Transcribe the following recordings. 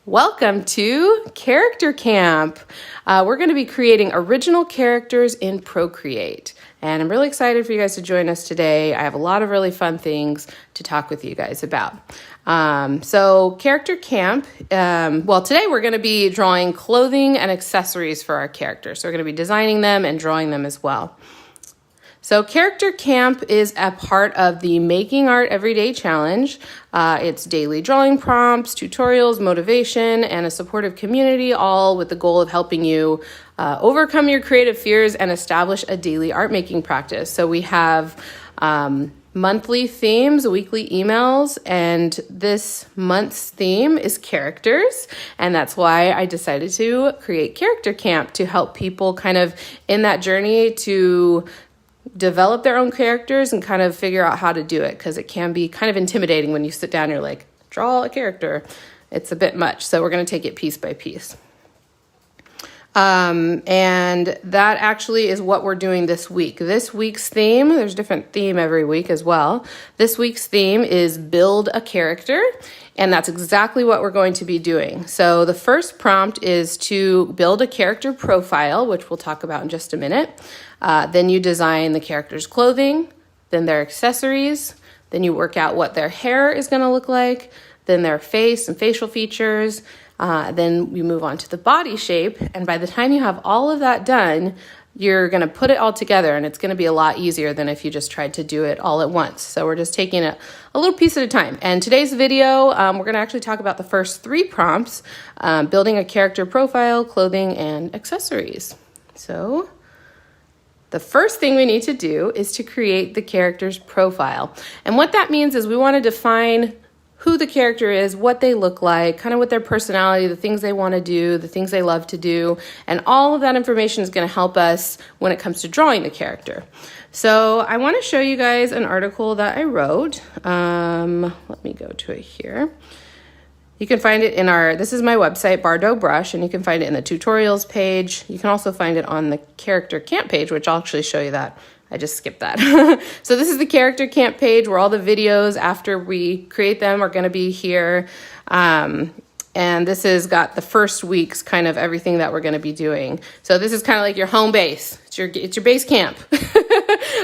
Welcome to Character Camp. We're going to be creating original characters in Procreate. And I'm really excited for you guys to join us today. I have a lot of really fun things to talk with you guys about. So Character Camp, today we're going to be drawing clothing and accessories for our characters. So we're going to be designing them and drawing them as well. So Character Camp is a part of the Making Art Everyday Challenge. It's daily drawing prompts, tutorials, motivation, and a supportive community, all with the goal of helping you overcome your creative fears and establish a daily art making practice. So we have monthly themes, weekly emails, and this month's theme is characters. And that's why I decided to create Character Camp to help people kind of in that journey to develop their own characters and kind of figure out how to do it, because it can be kind of intimidating when you sit down and you're like, draw a character. It's a bit much. So we're going to take it piece by piece. And that actually is what we're doing this week. This week's theme, there's a different theme every week as well. This week's theme is build a character. And that's exactly what we're going to be doing. So the first prompt is to build a character profile, which we'll talk about in just a minute. Then you design the character's clothing, then their accessories, then you work out what their hair is going to look like, then their face and facial features. Then we move on to the body shape. And by the time you have all of that done, you're going to put it all together, and it's going to be a lot easier than if you just tried to do it all at once. So we're just taking it a little piece at a time. And today's video, we're going to actually talk about the first three prompts, building a character profile, clothing, and accessories. So the first thing we need to do is to create the character's profile. And what that means is we want to define who the character is, what they look like, kind of what their personality, the things they want to do, the things they love to do, and all of that information is going to help us when it comes to drawing the character. So I want to show you guys an article that I wrote. Let me go to it here. You can find it in this is my website, Bardot Brush, and you can find it in the tutorials page. You can also find it on the Character Camp page, which I'll actually show you that. I just skipped that. So this is the Character Camp page where all the videos after we create them are going to be here. And this has got the first week's kind of everything that we're going to be doing. So this is kind of like your home base. It's your base camp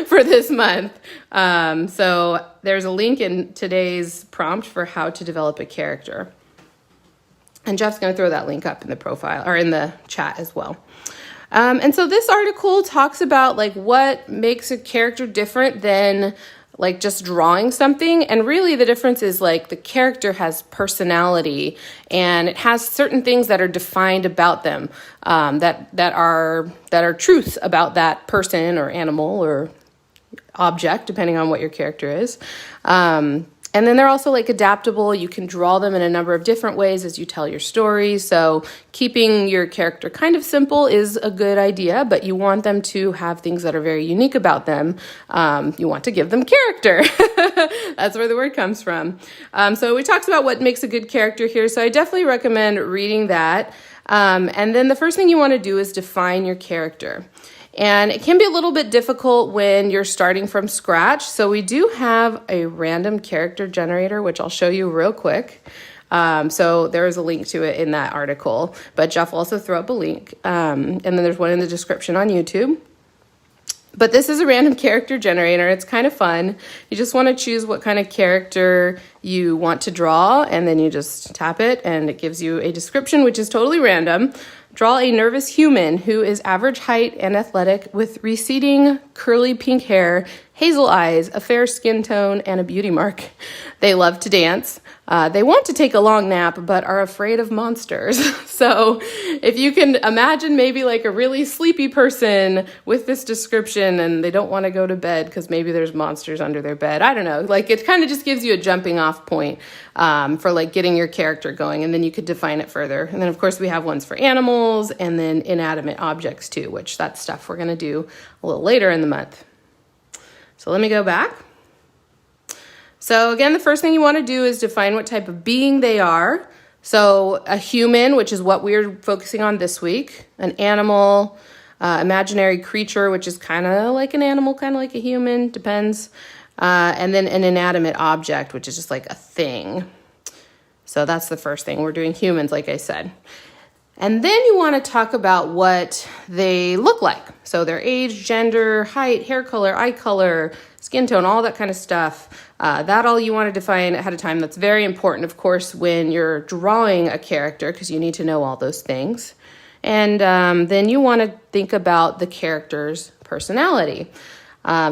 for this month. So there's a link in today's prompt for how to develop a character. And Jeff's going to throw that link up in the profile or in the chat as well. And so this article talks about like what makes a character different than like just drawing something. And really the difference is like the character has personality and it has certain things that are defined about them, that are truths about that person or animal or object, depending on what your character is. And then they're also like adaptable. You can draw them in a number of different ways as you tell your story. So keeping your character kind of simple is a good idea, but you want them to have things that are very unique about them. You want to give them character. That's where the word comes from. So we talked about what makes a good character here. So I definitely recommend reading that. And then the first thing you want to do is define your character. And it can be a little bit difficult when you're starting from scratch. So we do have a random character generator, which I'll show you real quick. So there is a link to it in that article, but Jeff will also throw up a link. And then there's one in the description on YouTube. But this is a random character generator. It's kind of fun. You just want to choose what kind of character you want to draw, and then you just tap it, and it gives you a description, which is totally random. Draw a nervous human who is average height and athletic with receding curly pink hair, hazel eyes, a fair skin tone, and a beauty mark. They love to dance. They want to take a long nap, but are afraid of monsters. So if you can imagine maybe like a really sleepy person with this description and they don't want to go to bed because maybe there's monsters under their bed. I don't know. Like it kind of just gives you a jumping off point for like getting your character going, and then you could define it further. And then of course we have ones for animals and then inanimate objects too, which that's stuff we're going to do a little later in the month. So let me go back. So again, the first thing you want to do is define what type of being they are. So a human, which is what we're focusing on this week, an animal, imaginary creature, which is kind of like an animal, kind of like a human, depends. And then an inanimate object, which is just like a thing. So that's the first thing. We're doing humans, like I said. And then you want to talk about what they look like. So their age, gender, height, hair color, eye color, skin tone, all that kind of stuff. That all you want to define ahead of time. That's very important, of course, when you're drawing a character, because you need to know all those things. And then you want to think about the character's personality.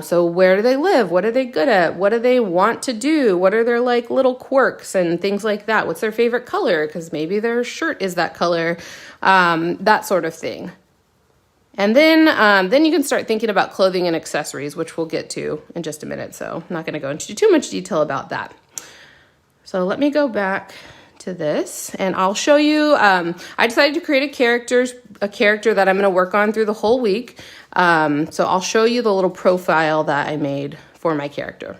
So where do they live? What are they good at? What do they want to do? What are their like little quirks and things like that? What's their favorite color? Because maybe their shirt is that color, that sort of thing. And then you can start thinking about clothing and accessories, which we'll get to in just a minute. So I'm not going to go into too much detail about that. So let me go back to this and I'll show you. I decided to create a character that I'm going to work on through the whole week. So I'll show you the little profile that I made for my character.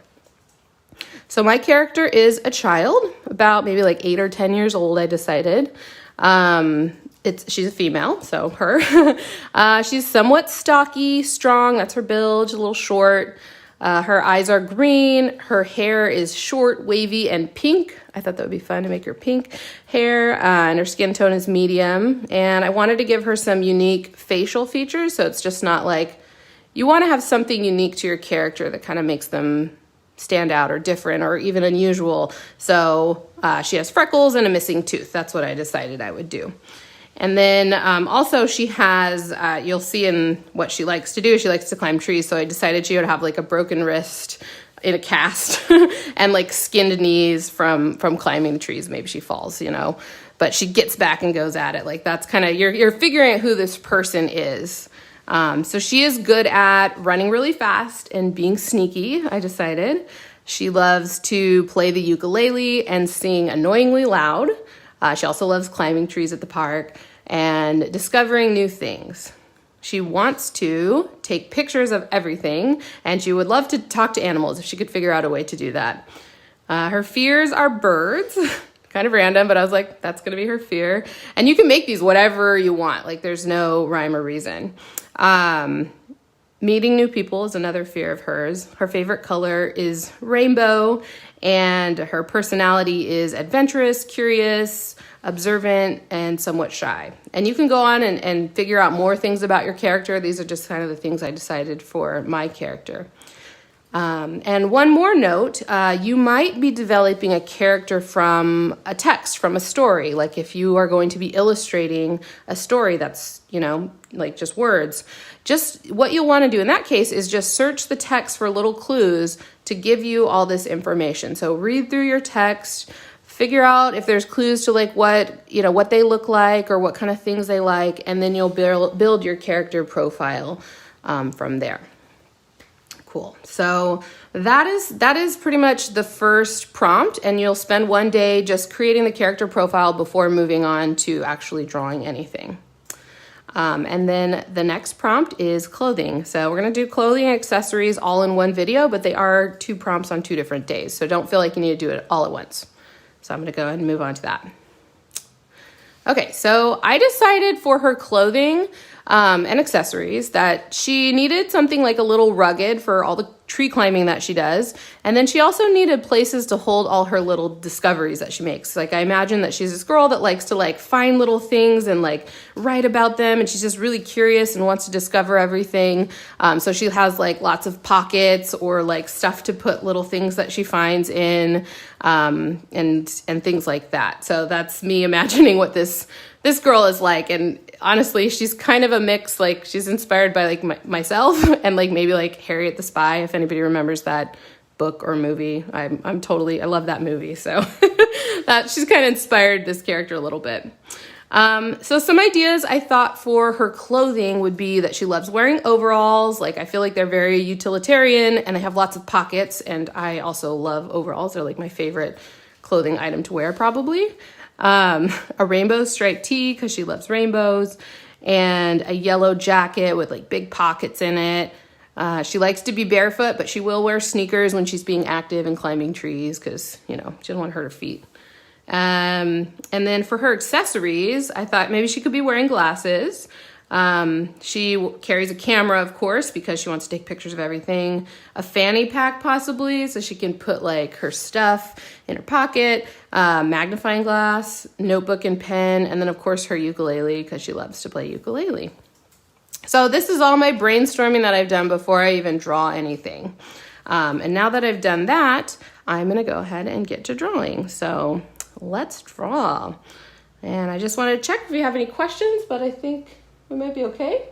So my character is a child, about maybe like 8 or 10 years old, I decided. She's a female, so her. She's somewhat stocky, strong, that's her build, a little short. Her eyes are green, her hair is short, wavy, and pink. I thought that would be fun to make her pink hair, and her skin tone is medium. And I wanted to give her some unique facial features, so it's just not like, you want to have something unique to your character that kind of makes them stand out or different or even unusual. So she has freckles and a missing tooth. That's what I decided I would do. And then also she has, you'll see in what she likes to do, she likes to climb trees. So I decided she would have like a broken wrist in a cast and like skinned knees from climbing the trees. Maybe she falls, but she gets back and goes at it. Like that's kind of, you're figuring out who this person is. So she is good at running really fast and being sneaky, I decided. She loves to play the ukulele and sing annoyingly loud. She also loves climbing trees at the park and discovering new things. She wants to take pictures of everything, and she would love to talk to animals if she could figure out a way to do that. Her fears are birds. Kind of random, but I was like, that's going to be her fear. And you can make these whatever you want. Like there's no rhyme or reason. Meeting new people is another fear of hers. Her favorite color is rainbow, and her personality is adventurous, curious, observant, and somewhat shy. And you can go on and figure out more things about your character. These are just kind of the things I decided for my character. And one more note, you might be developing a character from a text, from a story. Like if you are going to be illustrating a story that's, like just words, just what you'll want to do in that case is just search the text for little clues to give you all this information. So read through your text, figure out if there's clues to like what they look like or what kind of things they like, and then you'll build your character profile from there. Cool. So that is pretty much the first prompt, and you'll spend one day just creating the character profile before moving on to actually drawing anything. And then the next prompt is clothing. So we're going to do clothing and accessories all in one video, but they are 2 prompts on 2 different days. So don't feel like you need to do it all at once. So I'm going to go ahead and move on to that. Okay, so I decided for her clothing and accessories that she needed something like a little rugged for all the tree climbing that she does. And then she also needed places to hold all her little discoveries that she makes. Like I imagine that she's this girl that likes to like find little things and like write about them. And she's just really curious and wants to discover everything. So she has like lots of pockets or like stuff to put little things that she finds in and things like that. So that's me imagining what this girl is like. And honestly, she's kind of a mix. Like she's inspired by like myself and like maybe like Harriet the Spy, if anybody remembers that book or movie. I love that movie. So that she's kind of inspired this character a little bit. So some ideas I thought for her clothing would be that she loves wearing overalls. Like I feel like they're very utilitarian and they have lots of pockets. And I also love overalls. They're like my favorite clothing item to wear probably. A rainbow striped tee because she loves rainbows, and a yellow jacket with like big pockets in it. She likes to be barefoot, but she will wear sneakers when she's being active and climbing trees because, she doesn't want to hurt her feet. And then for her accessories, I thought maybe she could be wearing glasses. She carries a camera, of course, because she wants to take pictures of everything. A fanny pack, possibly, so she can put like her stuff in her pocket. Magnifying glass, notebook and pen, and then of course her ukulele, because she loves to play ukulele. So this is all my brainstorming that I've done before I even draw anything. And now that I've done that, I'm gonna go ahead and get to drawing. So let's draw. And I just wanted to check if you have any questions, but I think we might be okay.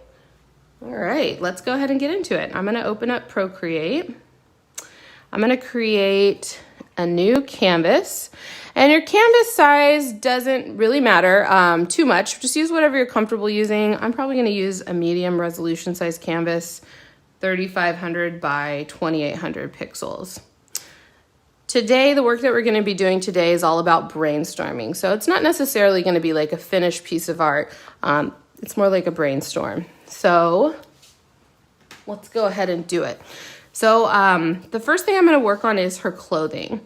All right, let's go ahead and get into it. I'm gonna open up Procreate. I'm gonna create a new canvas. And your canvas size doesn't really matter too much. Just use whatever you're comfortable using. I'm probably gonna use a medium resolution size canvas, 3500 by 2800 pixels. Today, the work that we're gonna be doing today is all about brainstorming. So it's not necessarily gonna be like a finished piece of art. It's more like a brainstorm. So let's go ahead and do it. So the first thing I'm gonna work on is her clothing.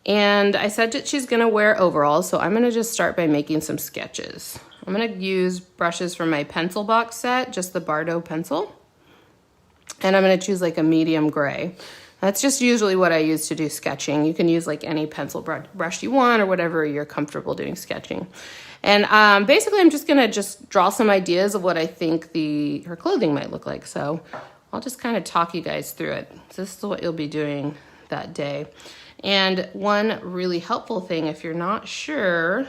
And I said that she's gonna wear overalls, so I'm gonna just start by making some sketches. I'm gonna use brushes from my pencil box set, just the Bardot pencil. And I'm gonna choose like a medium gray. That's just usually what I use to do sketching. You can use like any pencil brush you want or whatever you're comfortable doing sketching. And basically I'm just gonna draw some ideas of what I think her clothing might look like. So I'll just kind of talk you guys through it. So this is what you'll be doing that day. And one really helpful thing, if you're not sure,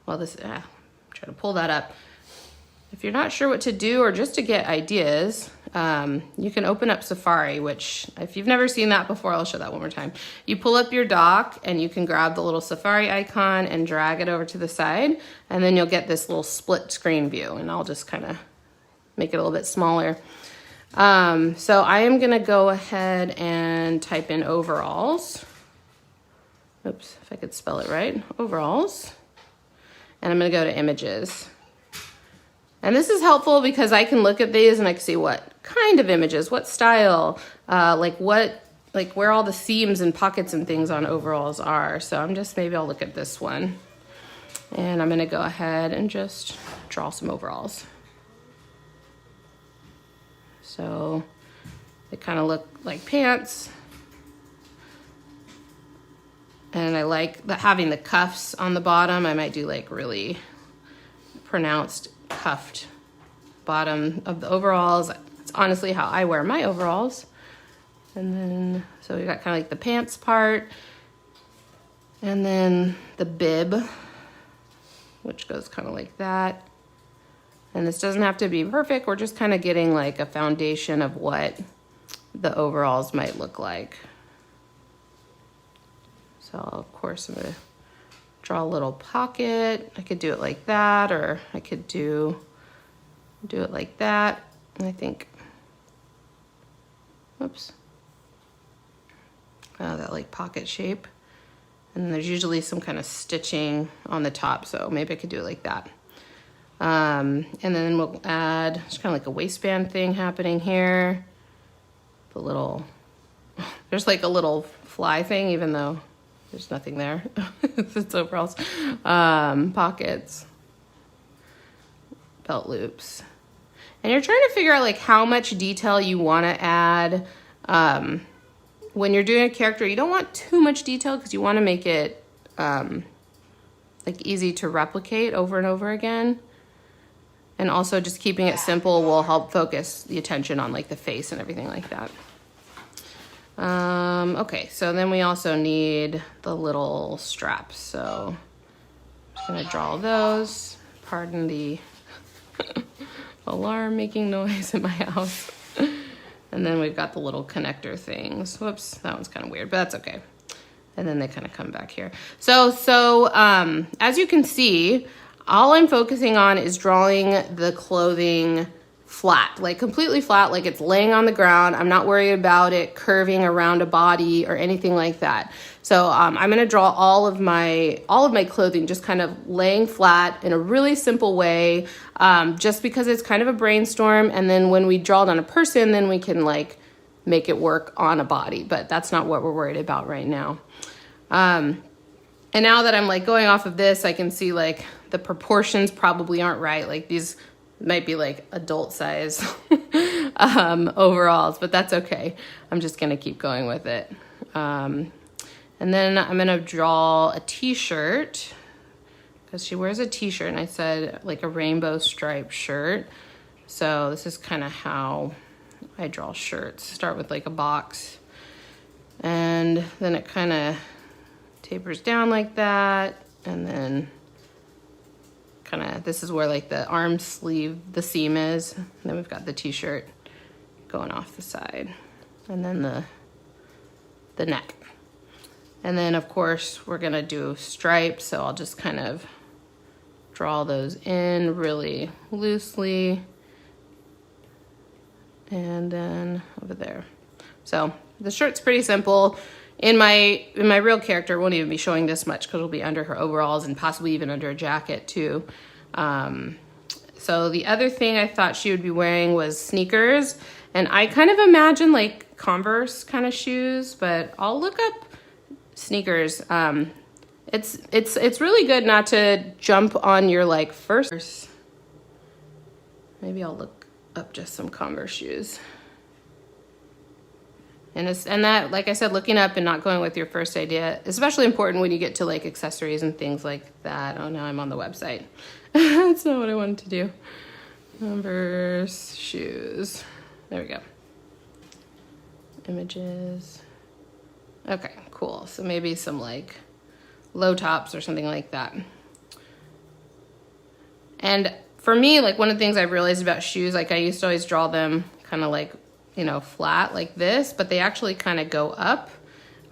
well, I'm trying to pull that up. If you're not sure what to do or just to get ideas, you can open up Safari, which if you've never seen that before, I'll show that one more time. You pull up your dock and you can grab the little Safari icon and drag it over to the side, and then you'll get this little split screen view, and I'll just kind of make it a little bit smaller. So I am gonna go ahead and type in overalls. Oops, if I could spell it right, overalls. And I'm gonna go to images. And this is helpful because I can look at these and I can see what kind of images, what style, like where all the seams and pockets and things on overalls are. So maybe I'll look at this one. And I'm gonna go ahead and just draw some overalls. So they kind of look like pants. And I like having the cuffs on the bottom. I might do like really pronounced cuffed bottom of the overalls. It's honestly how I wear my overalls. And then, so we got kind of like the pants part. And then the bib, which goes kind of like that. And this doesn't have to be perfect. We're just kind of getting like a foundation of what the overalls might look like. So of course I'm gonna draw a little pocket. I could do it like that, or I could do it like that. And I think, oops. That like pocket shape. And there's usually some kind of stitching on the top, so maybe I could do it like that. And then we'll add just kind of like a waistband thing happening here. There's like a little fly thing, even though there's nothing there. It's overalls. Pockets, belt loops. And you're trying to figure out like how much detail you want to add. When you're doing a character, you don't want too much detail because you want to make it like easy to replicate over and over again. And also just keeping it simple will help focus the attention on like the face and everything like that. Okay, so then we also need the little straps. So I'm just gonna draw those. Pardon the alarm making noise in my house. And then we've got the little connector things. Whoops, that one's kind of weird, but that's okay. And then they kind of come back here. So as you can see, all I'm focusing on is drawing the clothing flat, like completely flat, like it's laying on the ground. I'm not worried about it curving around a body or anything like that. So I'm gonna draw all of my clothing just kind of laying flat in a really simple way, just because it's kind of a brainstorm. And then when we draw it on a person, then we can like make it work on a body, but that's not what we're worried about right now. And now that I'm like going off of this, I can see like the proportions probably aren't right. Like these Might be like adult size overalls, but that's okay. I'm just gonna keep going with it. And then I'm gonna draw a t-shirt, because she wears a t-shirt, and I said like a rainbow striped shirt. So this is kind of how I draw shirts. Start with like a box, and then it kind of tapers down like that, and then this is where like the arm sleeve, the seam is. And then we've got the t-shirt going off the side, and then the neck. And then of course we're gonna do stripes, so I'll just kind of draw those in really loosely. And then over there. So the shirt's pretty simple. In my real character, I won't even be showing this much because it'll be under her overalls and possibly even under a jacket too. So the other thing I thought she would be wearing was sneakers, and I kind of imagine like Converse kind of shoes, but I'll look up sneakers. It's really good not to jump on your like first. Maybe I'll look up just some Converse shoes. And that, like I said, looking up and not going with your first idea, especially important when you get to like accessories and things like that. Oh, now I'm on the website. That's not what I wanted to do. Converse shoes. There we go. Images. Okay, cool. So maybe some like low tops or something like that. And for me, like one of the things I've realized about shoes, like I used to always draw them kind of like, you know, flat like this, but they actually kind of go up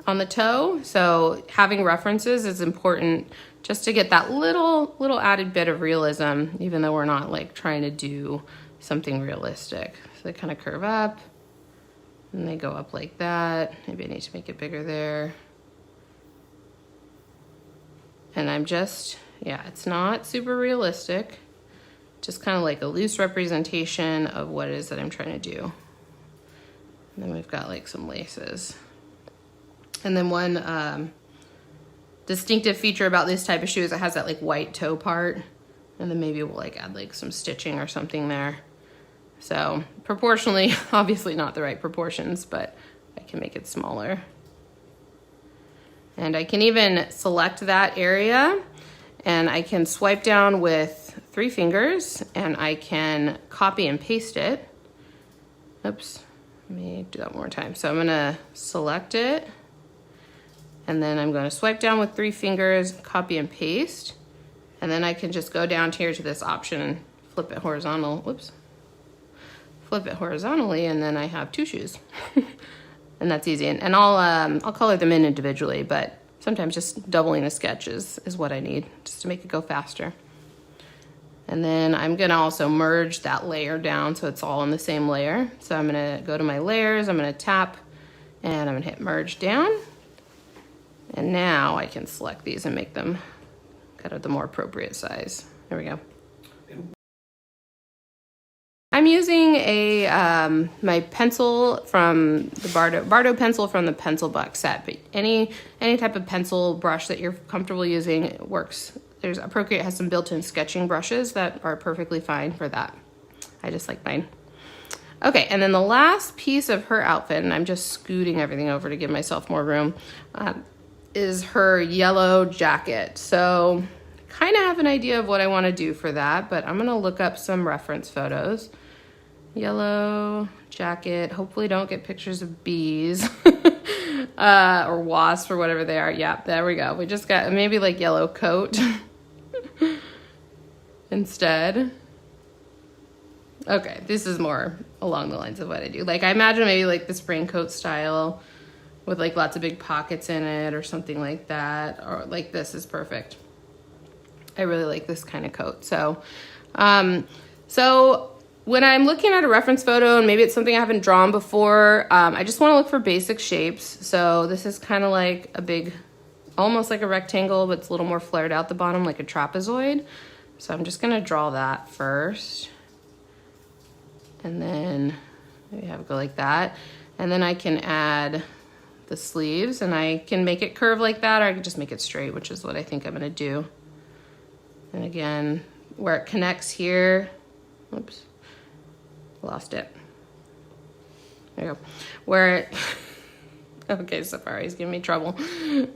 on the toe. So having references is important just to get that little added bit of realism, even though we're not like trying to do something realistic. So they kind of curve up and they go up like that. Maybe I need to make it bigger there. And I'm just, yeah, it's not super realistic. Just kind of like a loose representation of what it is that I'm trying to do. And then we've got like some laces. And then one distinctive feature about this type of shoe is it has that like white toe part. And then maybe we'll like add like some stitching or something there. So proportionally, obviously not the right proportions, but I can make it smaller. And I can even select that area, and I can swipe down with 3 fingers, and I can copy and paste it. Oops. Let me do that one more time. So I'm gonna select it, and then I'm gonna swipe down with 3 fingers, copy and paste, and then I can just go down here to this option and flip it horizontal. Whoops. Flip it horizontally, and then I have 2 shoes. And that's easy. And I'll color them in individually, but sometimes just doubling a sketch is what I need just to make it go faster. And then I'm gonna also merge that layer down so it's all in the same layer. So I'm gonna go to my layers, I'm gonna tap, and I'm gonna hit merge down. And now I can select these and make them kind of the more appropriate size. There we go. I'm using a my pencil from the Bardot pencil from the pencil box set, but any type of pencil brush that you're comfortable using works. Procreate has some built-in sketching brushes that are perfectly fine for that. I just like mine. Okay, and then the last piece of her outfit, and I'm just scooting everything over to give myself more room, is her yellow jacket. So kind of have an idea of what I want to do for that, but I'm gonna look up some reference photos. Yellow jacket, hopefully don't get pictures of bees or wasps or whatever they are. Yeah, there we go. We just got maybe like yellow coat instead. Okay, this is more along the lines of what I do. Like I imagine maybe like the spring coat style with like lots of big pockets in it or something like that, or like this is perfect. I really like this kind of coat. So, when I'm looking at a reference photo and maybe it's something I haven't drawn before, I just want to look for basic shapes. So this is kind of like a big, almost like a rectangle, but it's a little more flared out the bottom, like a trapezoid. So I'm just going to draw that first. And then maybe have it go like that. And then I can add the sleeves, and I can make it curve like that, or I can just make it straight, which is what I think I'm going to do. And again, where it connects here, Oops, lost it. There you go. Where it, okay, Safari's giving me trouble.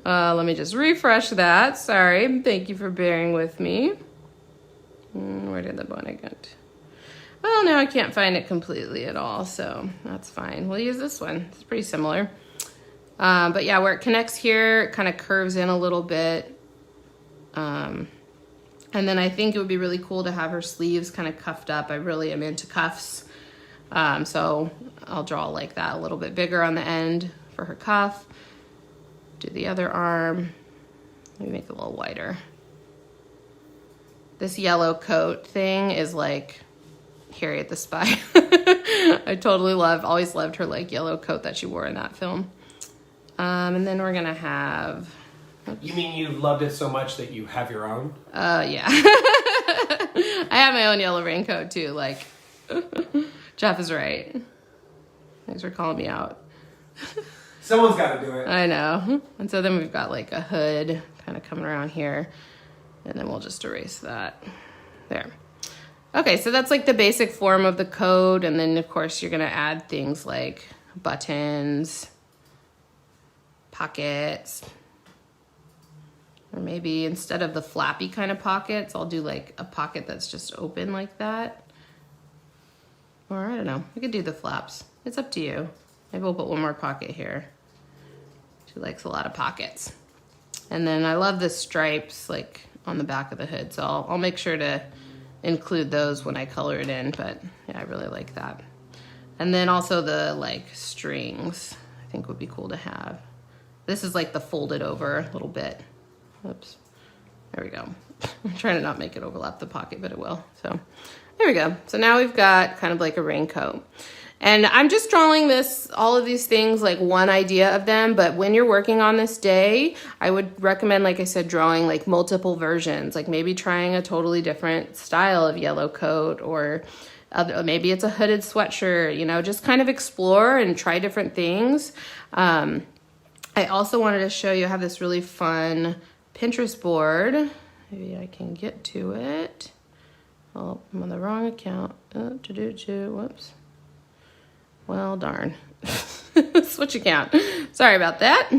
Let me just refresh that. Sorry, thank you for bearing with me. Where did the bonnet go? Well, now I can't find it completely at all, so that's fine. We'll use this one. It's pretty similar. But yeah, where it connects here, it kind of curves in a little bit. And then I think it would be really cool to have her sleeves kind of cuffed up. I really am into cuffs. So I'll draw like that a little bit bigger on the end for her cuff. Do the other arm. Let me make it a little wider. This yellow coat thing is like Harriet the Spy. I totally always loved her like yellow coat that she wore in that film. And then we're gonna have... Oops. You mean you loved it so much that you have your own? Yeah. I have my own yellow raincoat too, like... Jeff is right. Thanks for calling me out. Someone's got to do it. I know. And so then we've got like a hood kind of coming around here. And then we'll just erase that. There. Okay, so that's like the basic form of the code. And then of course you're gonna add things like buttons, pockets, or maybe instead of the flappy kind of pockets, I'll do like a pocket that's just open like that. Or I don't know, we could do the flaps. It's up to you. Maybe we'll put one more pocket here. She likes a lot of pockets. And then I love the stripes like on the back of the hood. So I'll make sure to include those when I color it in, but yeah, I really like that. And then also the like strings, I think would be cool to have. This is like the folded over little bit. Oops, there we go. I'm trying to not make it overlap the pocket, but it will. So there we go. So now we've got kind of like a raincoat. And I'm just drawing all of these things, like one idea of them, but when you're working on this day, I would recommend, like I said, drawing like multiple versions, like maybe trying a totally different style of yellow coat, or maybe it's a hooded sweatshirt, you know, just kind of explore and try different things. I also wanted to show you, I have this really fun Pinterest board. Maybe I can get to it. Oh, I'm on the wrong account. Whoops. Well, darn. Switch account. Sorry about that.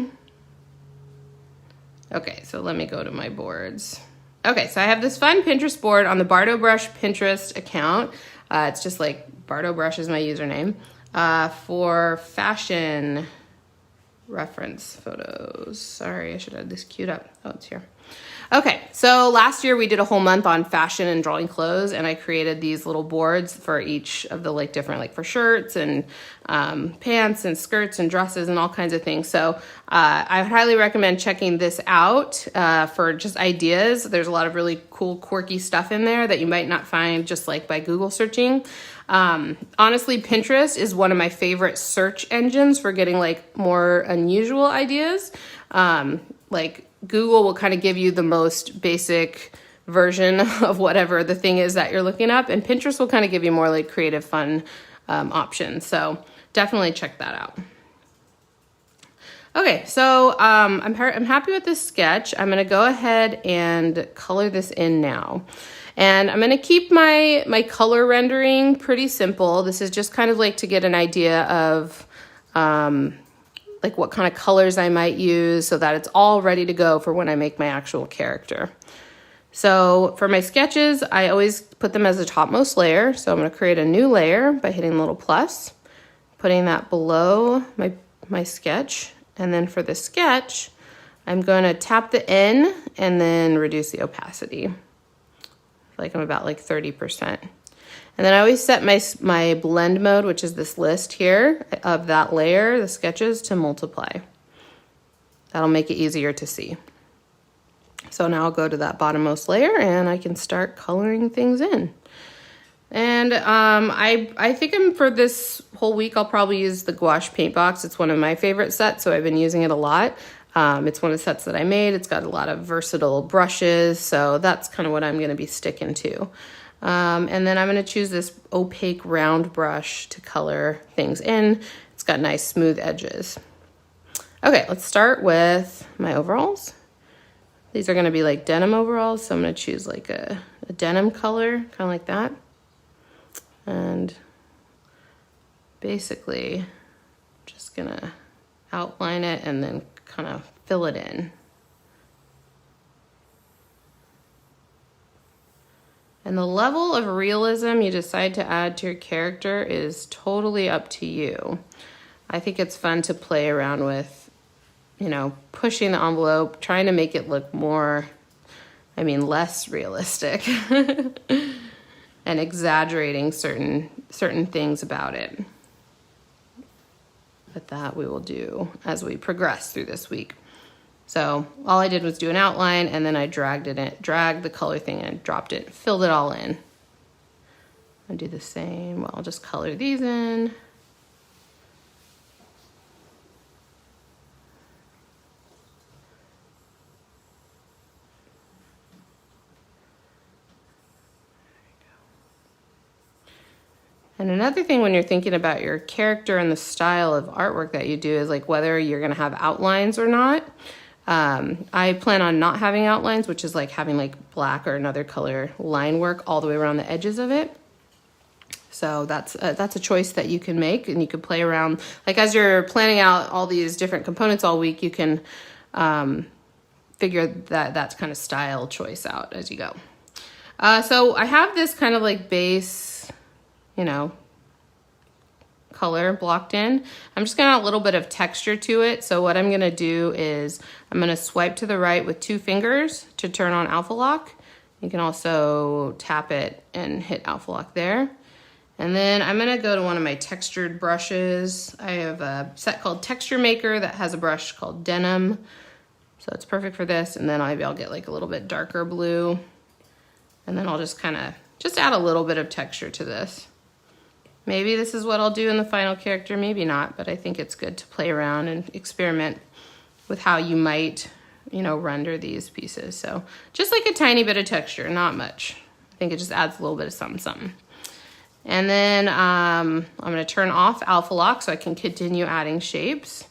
Okay, so let me go to my boards. Okay, so I have this fun Pinterest board on the Bardot Brush Pinterest account. It's just like Bardot Brush is my username. For fashion reference photos. Sorry, I should have this queued up. Oh, it's here. Okay, so last year we did a whole month on fashion and drawing clothes, and I created these little boards for each of the like different, like for shirts and pants and skirts and dresses and all kinds of things. So I would highly recommend checking this out for just ideas. There's a lot of really cool, quirky stuff in there that you might not find just like by Google searching. Honestly, Pinterest is one of my favorite search engines for getting like more unusual ideas. Like Google will kind of give you the most basic version of whatever the thing is that you're looking up, and Pinterest will kind of give you more like creative, fun options. So definitely check that out. Okay, so I'm happy with this sketch. I'm going to go ahead and color this in now. And I'm going to keep my color rendering pretty simple. This is just kind of like to get an idea of like what kind of colors I might use so that it's all ready to go for when I make my actual character. So for my sketches, I always put them as the topmost layer. So I'm going to create a new layer by hitting the little plus, putting that below my sketch. And then for the sketch, I'm going to tap the N and then reduce the opacity. Like I'm about like 30%. And then I always set my blend mode, which is this list here of that layer, the sketches, to multiply. That'll make it easier to see. So now I'll go to that bottommost layer and I can start coloring things in. And I think for this whole week, I'll probably use the gouache paint box. It's one of my favorite sets, so I've been using it a lot. It's one of the sets that I made. It's got a lot of versatile brushes, so that's kind of what I'm going to be sticking to. And then I'm going to choose this opaque round brush to color things in. It's got nice smooth edges. Okay, let's start with my overalls. These are going to be like denim overalls, so I'm going to choose like a denim color, kind of like that. And basically just gonna outline it and then kind of fill it in. And the level of realism you decide to add to your character is totally up to you. I think it's fun to play around with, you know, pushing the envelope, trying to make it look more, less realistic and exaggerating certain things about it. But that we will do as we progress through this week. So all I did was do an outline, and then I dragged the color thing and dropped it, filled it all in. I'll do the same. Well, I'll just color these in. And another thing when you're thinking about your character and the style of artwork that you do is like whether you're going to have outlines or not. I plan on not having outlines, which is like having like black or another color line work all the way around the edges of it. So that's a choice that you can make, and you can play around. Like as you're planning out all these different components all week, you can figure that's kind of style choice out as you go. So I have this kind of like base, color blocked in. I'm just gonna add a little bit of texture to it. So what I'm gonna do is I'm gonna swipe to the right with 2 fingers to turn on Alpha Lock. You can also tap it and hit Alpha Lock there. And then I'm gonna go to one of my textured brushes. I have a set called Texture Maker that has a brush called Denim. So it's perfect for this. And then maybe I'll get like a little bit darker blue. And then I'll just add a little bit of texture to this. Maybe this is what I'll do in the final character, maybe not, but I think it's good to play around and experiment with how you might, render these pieces. So just like a tiny bit of texture, not much. I think it just adds a little bit of something. And then I'm gonna turn off Alpha Lock so I can continue adding shapes.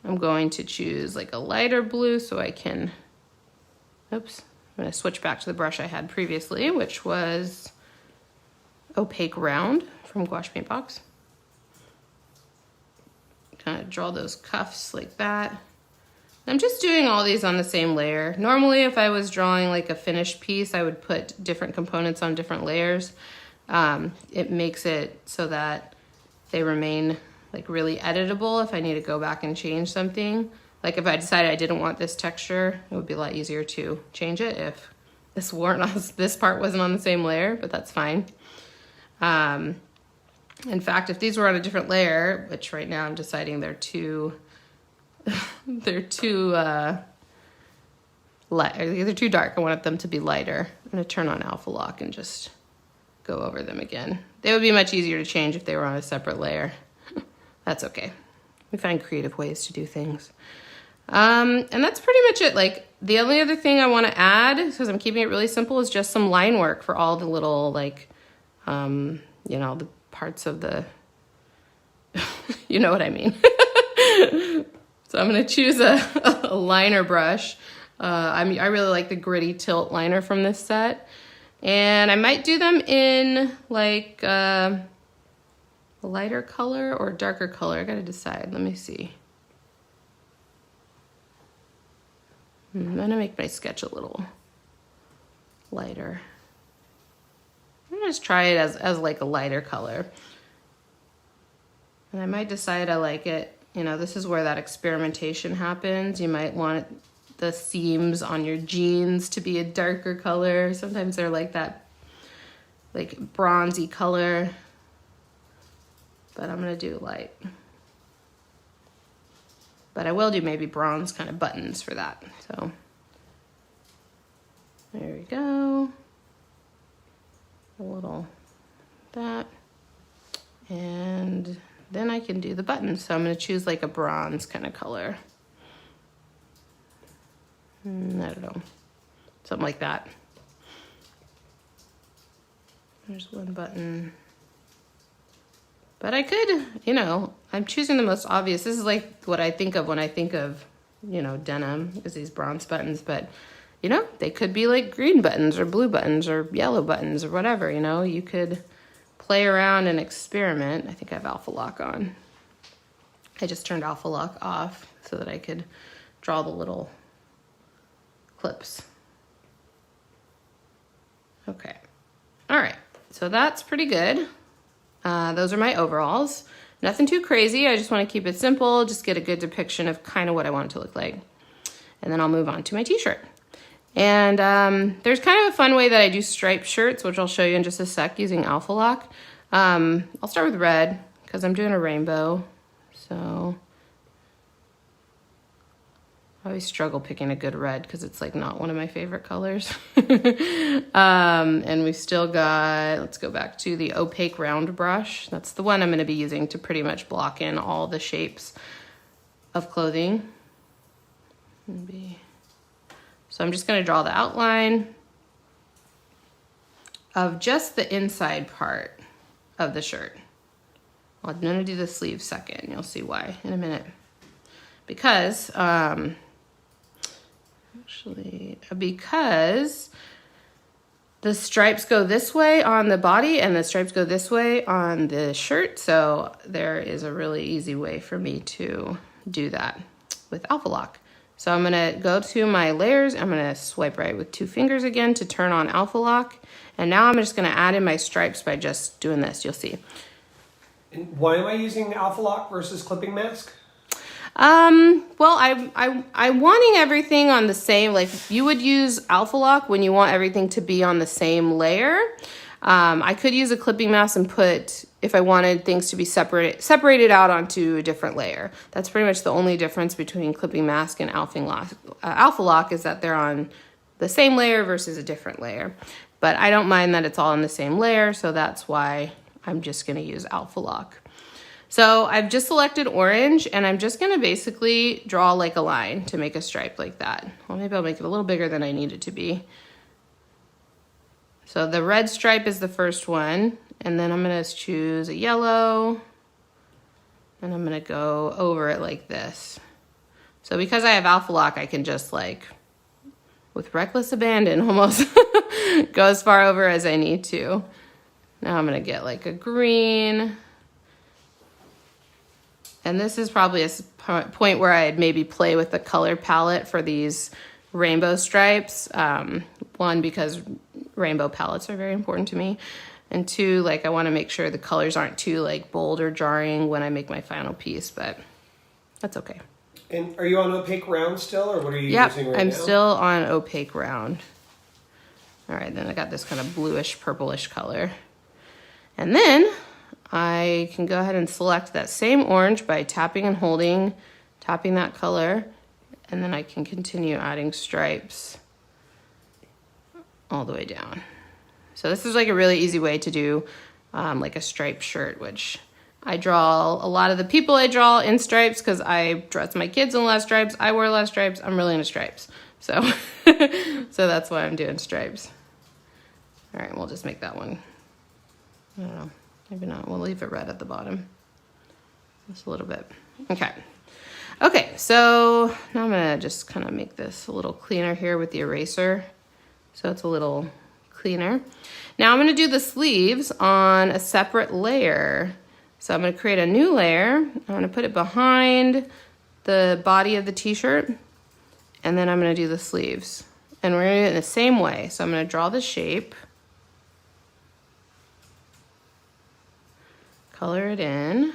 I'm going to choose like a lighter blue so I can, I'm gonna switch back to the brush I had previously, which was Opaque Round from Gouache Paint Box. Kind of draw those cuffs like that. I'm just doing all these on the same layer. Normally, if I was drawing like a finished piece, I would put different components on different layers. It makes it so that they remain like really editable if I need to go back and change something. Like if I decided I didn't want this texture, it would be a lot easier to change it if this part wasn't on the same layer, but that's fine. In fact, if these were on a different layer, which right now I'm deciding they're too light, they're too dark. I want them to be lighter. I'm gonna turn on Alpha Lock and just go over them again. They would be much easier to change if they were on a separate layer. That's okay. We find creative ways to do things. And that's pretty much it. Like the only other thing I want to add, because I'm keeping it really simple, is just some line work for all the little the parts of the, you know what I mean. So I'm going to choose a liner brush. I really like the Gritty Tilt liner from this set. And I might do them in like a lighter color or darker color. I got to decide. Let me see. I'm going to make my sketch a little lighter. I'm gonna just try it as like a lighter color. And I might decide I like it. This is where that experimentation happens. You might want the seams on your jeans to be a darker color. Sometimes they're like that, like bronzy color. But I'm gonna do light. But I will do maybe bronze kind of buttons for that. So there we go. A little that, and then I can do the buttons. So I'm going to choose like a bronze kind of color. I don't know, something like that. There's one button. But I could, I'm choosing the most obvious. This is like what I think of when I think of, denim, is these bronze buttons, but they could be like green buttons or blue buttons or yellow buttons or whatever, you could play around and experiment. I think I have Alpha Lock on. I just turned Alpha Lock off so that I could draw the little clips. Okay. All right. So that's pretty good. Those are my overalls. Nothing too crazy. I just want to keep it simple, just get a good depiction of kind of what I want it to look like. And then I'll move on to my t-shirt. And there's kind of a fun way that I do striped shirts, which I'll show you in just a sec using Alpha Lock. I'll start with red because I'm doing a rainbow. So I always struggle picking a good red because it's like not one of my favorite colors. And we've still got, let's go back to the opaque round brush. That's the one I'm going to be using to pretty much block in all the shapes of clothing. So I'm just going to draw the outline of just the inside part of the shirt. I'm going to do the sleeve second. You'll see why in a minute. Because, because the stripes go this way on the body and the stripes go this way on the shirt. So there is a really easy way for me to do that with Alpha Lock. So I'm gonna go to my layers. I'm gonna swipe right with 2 fingers again to turn on Alpha Lock. And now I'm just gonna add in my stripes by just doing this, you'll see. And why am I using Alpha Lock versus clipping mask? Well, I'm wanting everything on the same, like you would use Alpha Lock when you want everything to be on the same layer. I could use a clipping mask and put, if I wanted things to be separated out onto a different layer. That's pretty much the only difference between clipping mask and Alpha Lock is that they're on the same layer versus a different layer. But I don't mind that it's all on the same layer, so that's why I'm just gonna use Alpha Lock. So I've just selected orange and I'm just gonna basically draw like a line to make a stripe like that. Well, maybe I'll make it a little bigger than I need it to be. So the red stripe is the first one, and then I'm gonna choose a yellow, and I'm gonna go over it like this. So because I have Alpha Lock, I can just like, with reckless abandon almost, go as far over as I need to. Now I'm gonna get like a green. And this is probably a point where I'd maybe play with the color palette for these rainbow stripes. One, because rainbow palettes are very important to me. And 2, like I want to make sure the colors aren't too like bold or jarring when I make my final piece, but that's okay. And are you on opaque round still, or what are you using right now? I'm still on opaque round. All right, then I got this kind of bluish purplish color. And then I can go ahead and select that same orange by tapping and holding, tapping that color, and then I can continue adding stripes all the way down. So this is like a really easy way to do like a striped shirt, which I draw a lot of the people I draw in stripes because I dress my kids in a lot of stripes. I wear a lot of stripes. I'm really into stripes. So, so that's why I'm doing stripes. All right, we'll just make that one. I don't know. Maybe not. We'll leave it red at the bottom. Just a little bit. Okay. Okay, so now I'm gonna just kind of make this a little cleaner here with the eraser. So it's a little cleaner. Now I'm gonna do the sleeves on a separate layer. So I'm gonna create a new layer. I'm gonna put it behind the body of the t-shirt, and then I'm gonna do the sleeves. And we're gonna do it in the same way. So I'm gonna draw the shape, color it in. You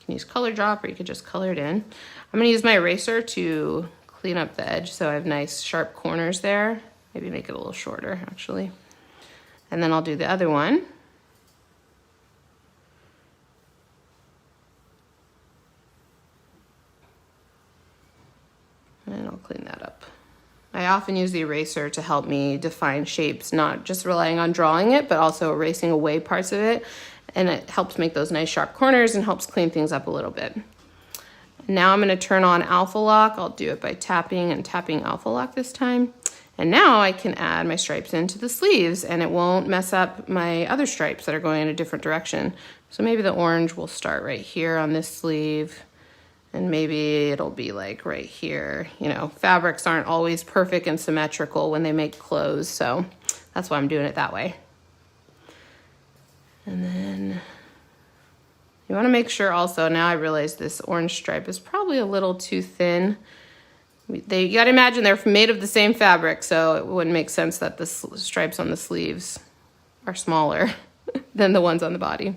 can use color drop or you could just color it in. I'm gonna use my eraser to clean up the edge so I have nice sharp corners there. Maybe make it a little shorter actually. And then I'll do the other one. And I'll clean that up. I often use the eraser to help me define shapes, not just relying on drawing it, but also erasing away parts of it. And it helps make those nice sharp corners and helps clean things up a little bit. Now I'm gonna turn on Alpha Lock. I'll do it by tapping and tapping Alpha Lock this time. And now I can add my stripes into the sleeves and it won't mess up my other stripes that are going in a different direction. So maybe the orange will start right here on this sleeve. And maybe it'll be like right here. You know, fabrics aren't always perfect and symmetrical when they make clothes, so that's why I'm doing it that way. And then you want to make sure also, now I realize this orange stripe is probably a little too thin. You got to imagine they're made of the same fabric, so it wouldn't make sense that the stripes on the sleeves are smaller than the ones on the body.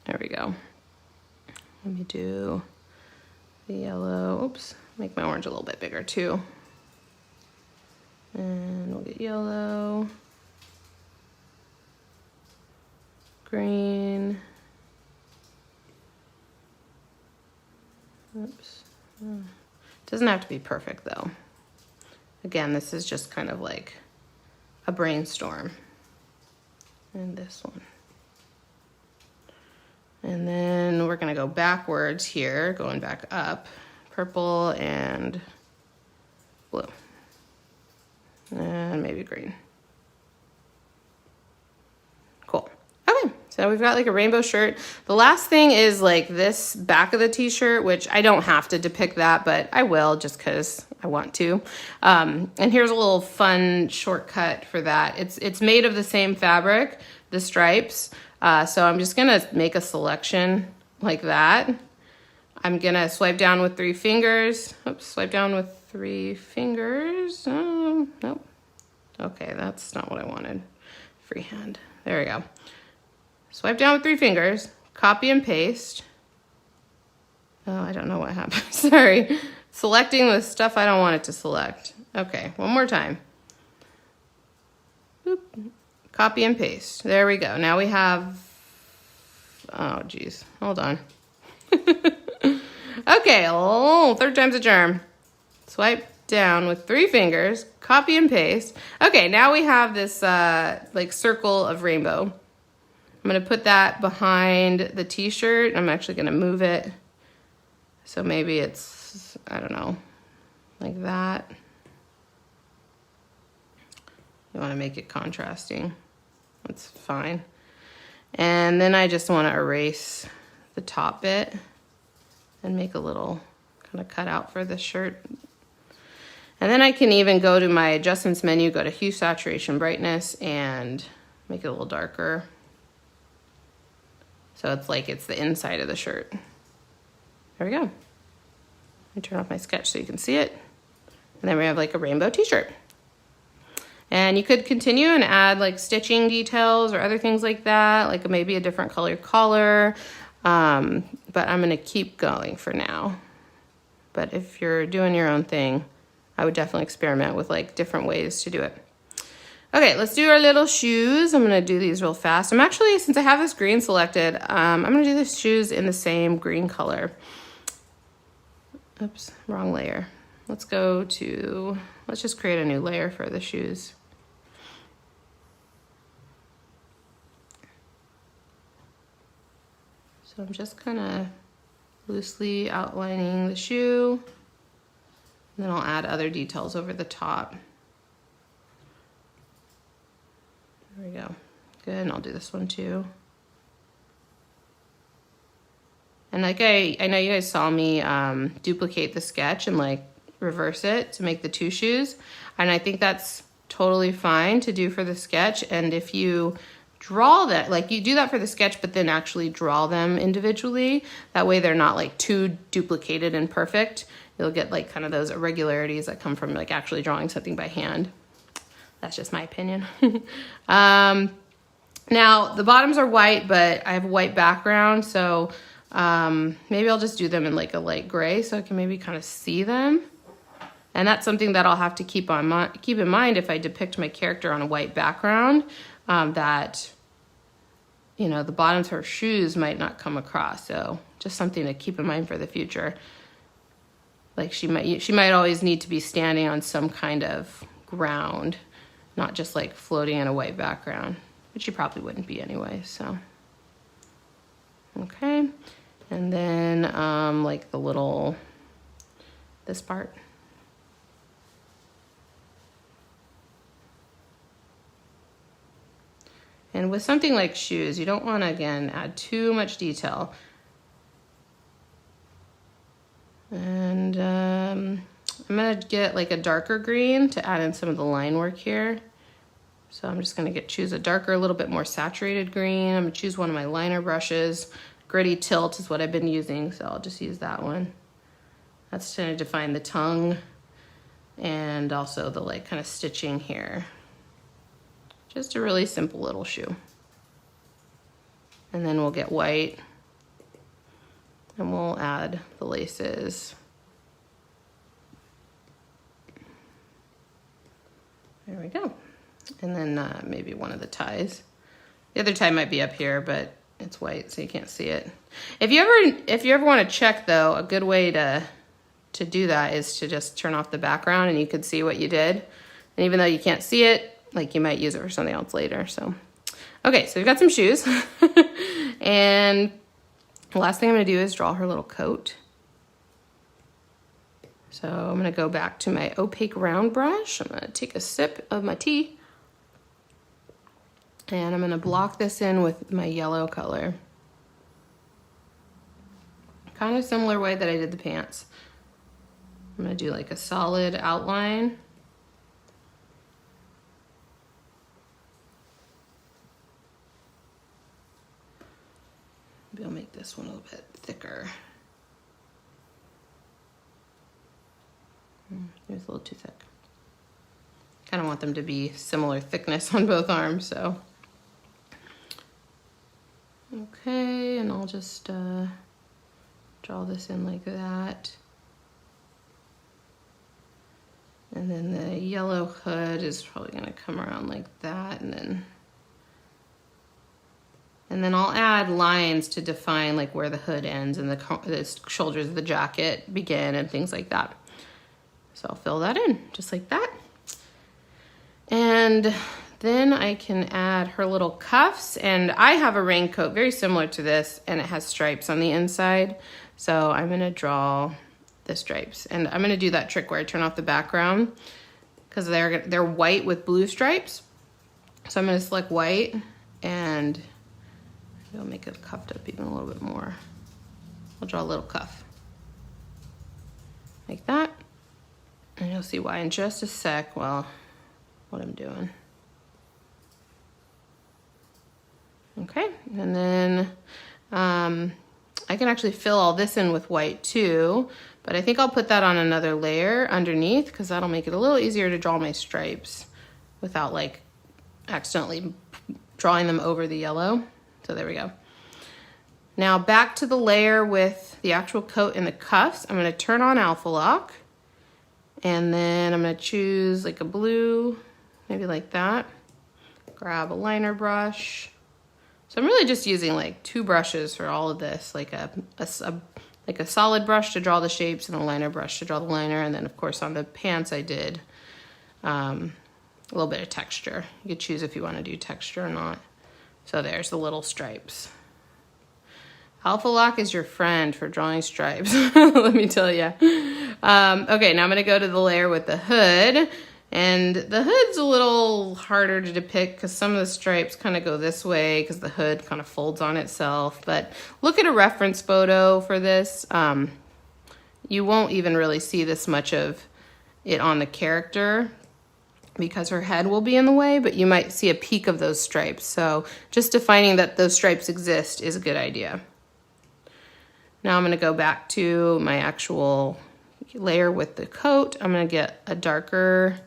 There we go. Let me do the yellow. Oops, make my orange a little bit bigger too. And we'll get yellow, green. Oops. Doesn't have to be perfect though. Again, this is just kind of like a brainstorm. And this one. And then we're gonna go backwards here, going back up. Purple and blue. And maybe green. Cool. Okay, so we've got like a rainbow shirt. The last thing is like this back of the t-shirt, which I don't have to depict that, but I will just because I want to. And here's a little fun shortcut for that. It's made of the same fabric, the stripes. So I'm just gonna make a selection like that. I'm gonna swipe down with 3 fingers. Oops, swipe down with 3 fingers. Oh, nope. Okay, that's not what I wanted. Freehand. There we go. Swipe down with 3 fingers, copy and paste. Oh, I don't know what happened. Sorry. Selecting the stuff I don't want it to select. Okay, one more time. Boop. Copy and paste. There we go. Now we have, oh geez, hold on. Okay, oh, 3rd time's a charm. Swipe down with 3 fingers, copy and paste. Okay, now we have this like circle of rainbow. I'm gonna put that behind the t-shirt. I'm actually gonna move it. So maybe it's, I don't know, like that. You wanna make it contrasting. That's fine. And then I just wanna erase the top bit and make a little kind of cutout for the shirt. And then I can even go to my adjustments menu, go to hue, saturation, brightness, and make it a little darker. So it's like it's the inside of the shirt. There we go. Let me turn off my sketch so you can see it. And then we have like a rainbow t-shirt. And you could continue and add like stitching details or other things like that, like maybe a different color collar. But I'm gonna keep going for now. But if you're doing your own thing, I would definitely experiment with like different ways to do it. Okay, let's do our little shoes. I'm gonna do these real fast. I'm actually, since I have this green selected, I'm gonna do the shoes in the same green color. Oops, wrong layer. Let's just create a new layer for the shoes. So I'm just kind of loosely outlining the shoe. And then I'll add other details over the top. There we go. Good, and I'll do this one too. And like I know you guys saw me duplicate the sketch and like reverse it to make the 2 shoes. And I think that's totally fine to do for the sketch. And if you draw that, like you do that for the sketch, but then actually draw them individually. That way they're not like too duplicated and perfect. You'll get like kind of those irregularities that come from like actually drawing something by hand. That's just my opinion. Now the bottoms are white, but I have a white background. So maybe I'll just do them in like a light gray so I can maybe kind of see them. And that's something that I'll have to keep in mind if I depict my character on a white background, that, you know, the bottoms of her shoes might not come across. So just something to keep in mind for the future. Like she might always need to be standing on some kind of ground, not just like floating in a white background, which she probably wouldn't be anyway, so. Okay, and then like this part. And with something like shoes, you don't want to, again, add too much detail. And I'm going to get like a darker green to add in some of the line work here. So I'm just gonna choose a darker, a little bit more saturated green. I'm gonna choose one of my liner brushes. Gritty Tilt is what I've been using, so I'll just use that one. That's to define the tongue and also the like kind of stitching here. Just a really simple little shoe. And then we'll get white and we'll add the laces. There we go. And then maybe one of the ties. The other tie might be up here, but it's white, so you can't see it. If you ever want to check though, a good way to do that is to just turn off the background and you can see what you did. And even though you can't see it, like you might use it for something else later. So, okay, so we've got some shoes. And the last thing I'm gonna do is draw her little coat. So I'm gonna go back to my opaque round brush. I'm gonna take a sip of my tea. And I'm gonna block this in with my yellow color. Kind of similar way that I did the pants. I'm gonna do like a solid outline. Maybe I'll make this one a little bit thicker. It's a little too thick. Kind of want them to be similar thickness on both arms, so. Okay, and I'll just draw this in like that. And then the yellow hood is probably gonna come around like that, and then I'll add lines to define like where the hood ends and the shoulders of the jacket begin and things like that. So I'll fill that in just like that. And then I can add her little cuffs, and I have a raincoat very similar to this, and it has stripes on the inside. So I'm gonna draw the stripes, and I'm gonna do that trick where I turn off the background because they're white with blue stripes. So I'm gonna select white, and I'll make it cuffed up even a little bit more. I'll draw a little cuff like that, and you'll see why in just a sec. Well, what I'm doing. Okay, and then I can actually fill all this in with white too, but I think I'll put that on another layer underneath because that'll make it a little easier to draw my stripes without like accidentally drawing them over the yellow. So there we go. Now back to the layer with the actual coat and the cuffs. I'm gonna turn on Alpha Lock, and then I'm gonna choose like a blue, maybe like that. Grab a liner brush. So I'm really just using like 2 brushes for all of this, like a solid brush to draw the shapes and a liner brush to draw the liner. And then of course on the pants I did a little bit of texture. You could choose if you want to do texture or not. So there's the little stripes. Alpha Lock is your friend for drawing stripes, let me tell you. Okay, now I'm gonna go to the layer with the hood. And the hood's a little harder to depict because some of the stripes kind of go this way because the hood kind of folds on itself. But look at a reference photo for this. You won't even really see this much of it on the character because her head will be in the way, but you might see a peek of those stripes. So just defining that those stripes exist is a good idea. Now I'm gonna go back to my actual layer with the coat. I'm gonna get a darker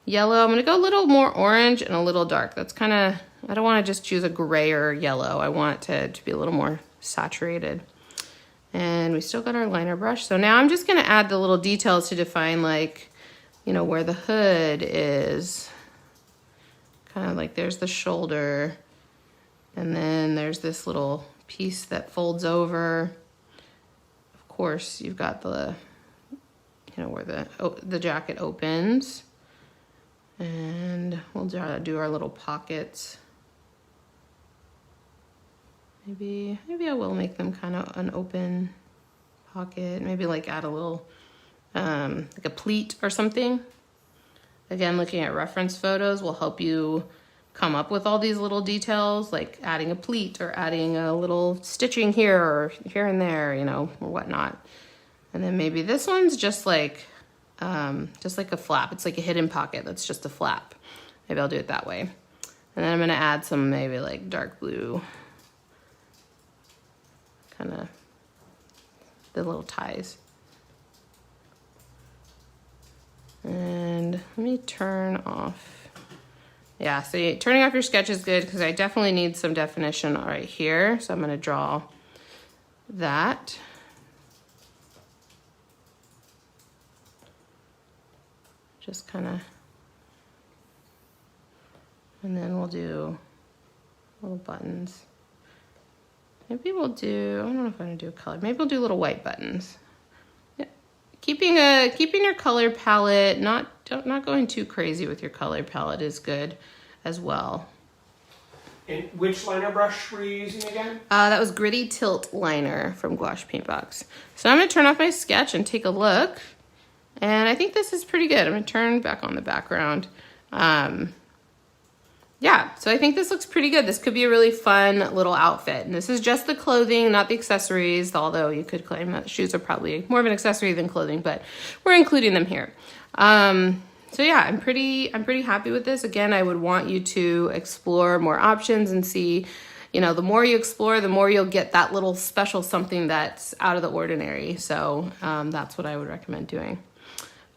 yellow. I'm gonna go a little more orange and a little dark. That's kind of, I don't wanna just choose a grayer yellow. I want it to be a little more saturated. And we still got our liner brush. So now I'm just gonna add the little details to define like, you know, where the hood is. Kind of like there's the shoulder. And then there's this little piece that folds over. Of course, you've got the, you know, where the jacket opens. And we'll do our little pockets. Maybe I will make them kind of an open pocket. Maybe like add a little, like a pleat or something. Again, looking at reference photos will help you come up with all these little details, like adding a pleat or adding a little stitching here or here and there, you know, or whatnot. And then maybe this one's just like a flap. It's like a hidden pocket that's just a flap. maybe I'll do it that way. And then I'm gonna add some maybe like dark blue, kind of the little ties. And let me turn off. Yeah, so turning off your sketch is good because I definitely need some definition right here. So I'm gonna draw that. Just kind of, and then we'll do little buttons. Maybe we'll do, I don't know if I'm gonna do a color. Maybe we'll do little white buttons. Yeah. Keeping your color palette, not going too crazy with your color palette is good as well. And which liner brush were you using again? That was Gritty Tilt Liner from Gouache Paintbox. So I'm gonna turn off my sketch and take a look. And I think this is pretty good. I'm gonna turn back on the background. Yeah, so I think this looks pretty good. This could be a really fun little outfit. And this is just the clothing, not the accessories, although you could claim that shoes are probably more of an accessory than clothing, but we're including them here. So yeah, I'm pretty happy with this. Again, I would want you to explore more options and see, you know, the more you explore, the more you'll get that little special something that's out of the ordinary. So that's what I would recommend doing.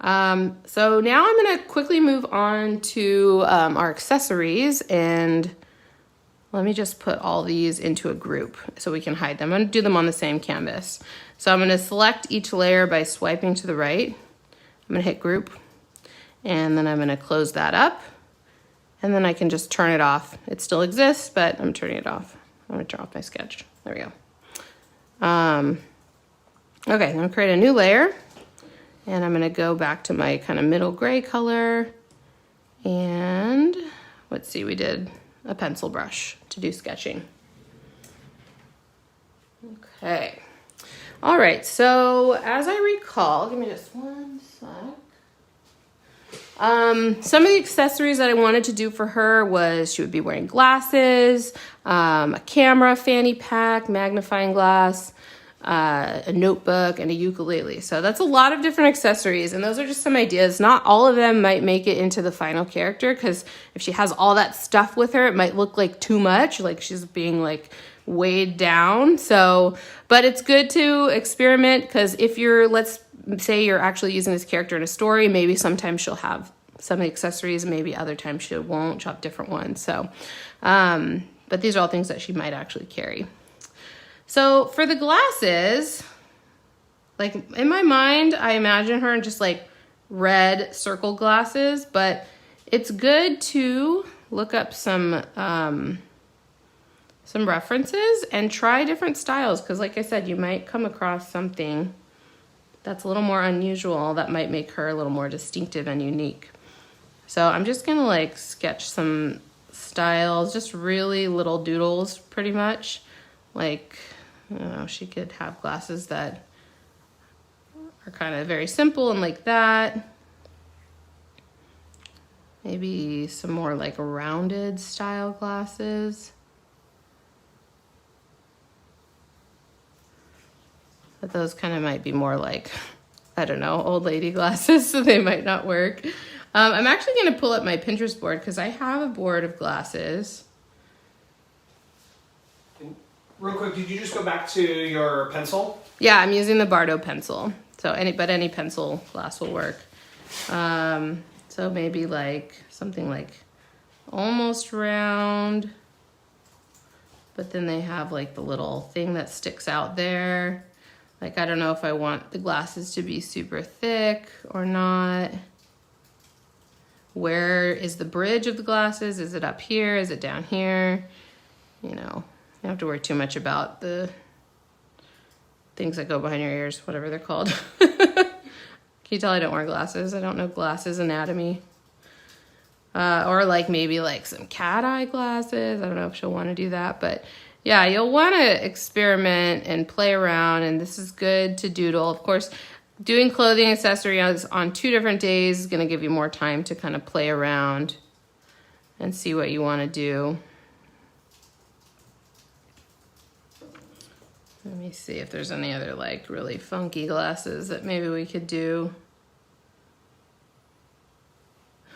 So now I'm going to quickly move on to our accessories, and let me just put all these into a group so we can hide them. I'm going to do them on the same canvas. So I'm going to select each layer by swiping to the right. I'm going to hit group, and then I'm going to close that up, and then I can just turn it off. It still exists, but I'm turning it off. I'm going to turn off my sketch. There we go. Okay, I'm going to create a new layer. And I'm gonna go back to my kind of middle gray color. And let's see, we did a pencil brush to do sketching. Okay. All right, so as I recall, give me just one sec. Some of the accessories that I wanted to do for her was she would be wearing glasses, a camera, fanny pack, magnifying glass, a notebook, and a ukulele. So that's a lot of different accessories, and those are just some ideas. Not all of them might make it into the final character, because if she has all that stuff with her, it might look like too much, like she's being like weighed down. So, but it's good to experiment, because if you're, let's say you're actually using this character in a story, maybe sometimes she'll have some accessories, maybe other times she won't. She'll have different ones. So, but these are all things that she might actually carry. So for the glasses, like in my mind, I imagine her in just like red circle glasses, but it's good to look up some references and try different styles. Cause like I said, you might come across something that's a little more unusual that might make her a little more distinctive and unique. So I'm just gonna like sketch some styles, just really little doodles pretty much. Like, I don't know, she could have glasses that are kind of very simple and like that. Maybe some more like rounded style glasses. But those kind of might be more like, I don't know, old lady glasses, so they might not work. I'm actually going to pull up my Pinterest board because I have a board of glasses. Real quick, did you just go back to your pencil? Yeah, I'm using the Bardot pencil. So any pencil glass will work. So maybe like something like almost round, but then they have like the little thing that sticks out there. Like, I don't know if I want the glasses to be super thick or not. Where is the bridge of the glasses? Is it up here? Is it down here? You know, you don't have to worry too much about the things that go behind your ears, whatever they're called. Can you tell I don't wear glasses? I don't know glasses anatomy. Or like maybe like some cat eye glasses. I don't know if she'll want to do that, but yeah, you'll want to experiment and play around, and this is good to doodle. Of course, doing clothing accessories on 2 different days is going to give you more time to kind of play around and see what you want to do. Let me see if there's any other like really funky glasses that maybe we could do.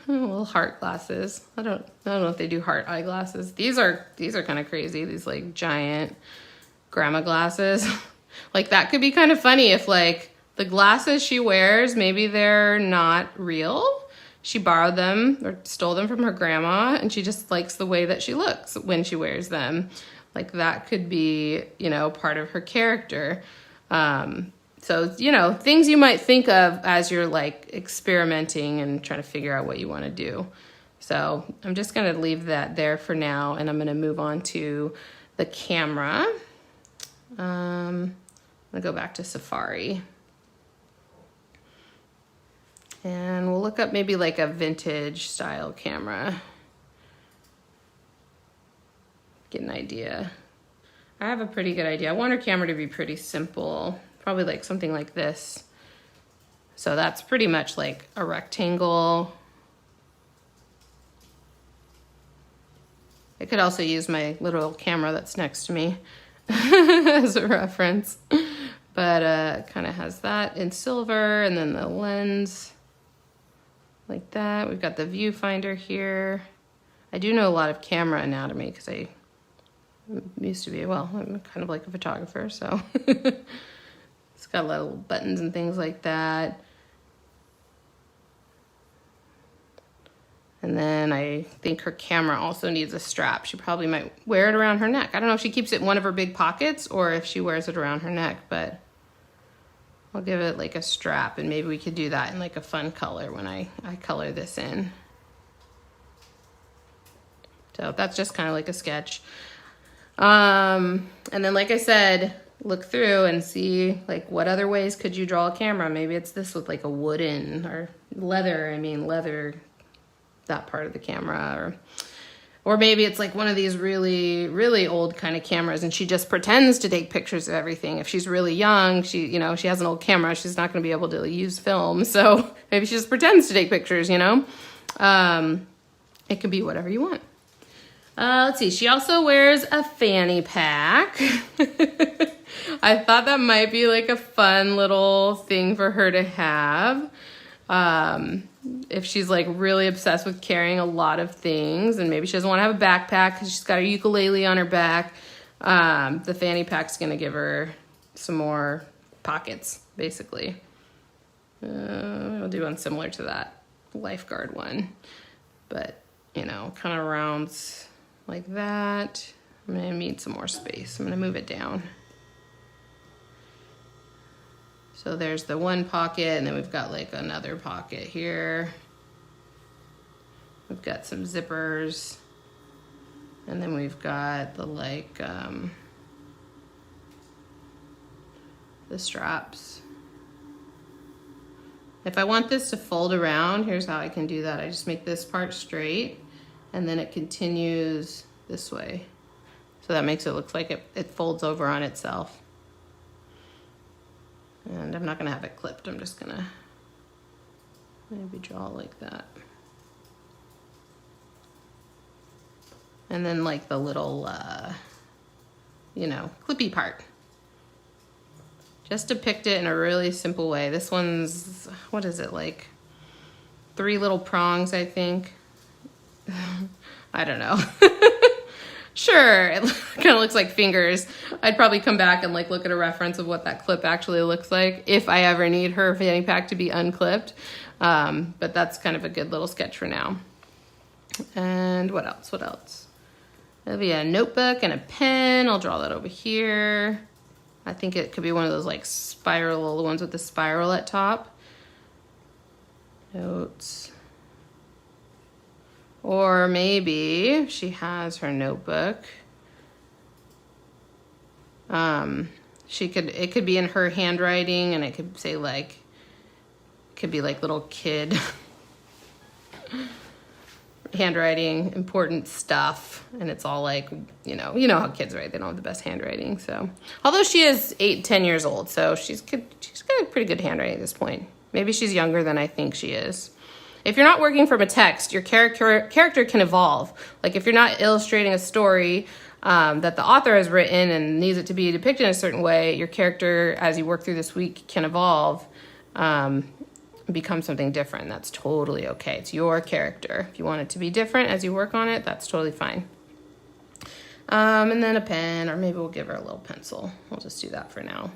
Little heart glasses. I don't know if they do heart eyeglasses. These are kind of crazy. These like giant grandma glasses. Like that could be kind of funny if like the glasses she wears, maybe they're not real. She borrowed them or stole them from her grandma, and she just likes the way that she looks when she wears them. Like that could be, you know, part of her character. So, you know, things you might think of as you're like experimenting and trying to figure out what you want to do. So I'm just going to leave that there for now, and I'm going to move on to the camera. I'm going to go back to Safari. And we'll look up maybe like a vintage style camera. Get an idea. I have a pretty good idea. I want her camera to be pretty simple. Probably like something like this. So that's pretty much like a rectangle. I could also use my little camera that's next to me as a reference. But it kind of has that in silver, and then the lens like that. We've got the viewfinder here. I do know a lot of camera anatomy because I used to be, well, I'm kind of like a photographer, so it's got little buttons and things like that. And then I think her camera also needs a strap. She probably might wear it around her neck. I don't know if she keeps it in one of her big pockets or if she wears it around her neck, but I'll give it like a strap, and maybe we could do that in like a fun color when I color this in. So that's just kind of like a sketch. And then, like I said, look through and see like what other ways could you draw a camera. Maybe it's this with like a wooden or leather, that part of the camera, or maybe it's like one of these really, really old kind of cameras, and she just pretends to take pictures of everything. If she's really young, she has an old camera, she's not going to be able to use film. So maybe she just pretends to take pictures, you know? It could be whatever you want. Let's see. She also wears a fanny pack. I thought that might be like a fun little thing for her to have. If she's like really obsessed with carrying a lot of things, and maybe she doesn't want to have a backpack because she's got her ukulele on her back, the fanny pack's going to give her some more pockets, basically. I'll do one similar to that lifeguard one, but you know, kind of rounds like that. I'm going to need some more space. I'm going to move it down. So there's the one pocket, and then we've got like another pocket here. We've got some zippers, and then we've got the like the straps. If I want this to fold around, here's how I can do that. I just make this part straight, and then it continues this way. So that makes it look like it folds over on itself. And I'm not gonna have it clipped. I'm just gonna maybe draw like that. And then like the little, clippy part. Just depict it in a really simple way. This one's, what is it, like 3 little prongs, I think. I don't know. Sure, it kind of looks like fingers. I'd probably come back and like look at a reference of what that clip actually looks like if I ever need her fanny pack to be unclipped. But that's kind of a good little sketch for now. And what else? What else? There'll be a notebook and a pen. I'll draw that over here. I think it could be one of those like spiral, the ones with the spiral at top. Notes. Or maybe she has her notebook. It could be in her handwriting, and it could say like, it could be like little kid handwriting, important stuff, and it's all like, you know how kids write. They don't have the best handwriting. So, although she is 8-10 years old, so she's got a pretty good handwriting at this point. Maybe she's younger than I think she is. If you're not working from a text, your character can evolve. Like if you're not illustrating a story that the author has written and needs it to be depicted in a certain way, your character, as you work through this week, can evolve. become something different. That's totally okay. It's your character. If you want it to be different as you work on it, that's totally fine. And then a pen, or maybe we'll give her a little pencil. We'll just do that for now.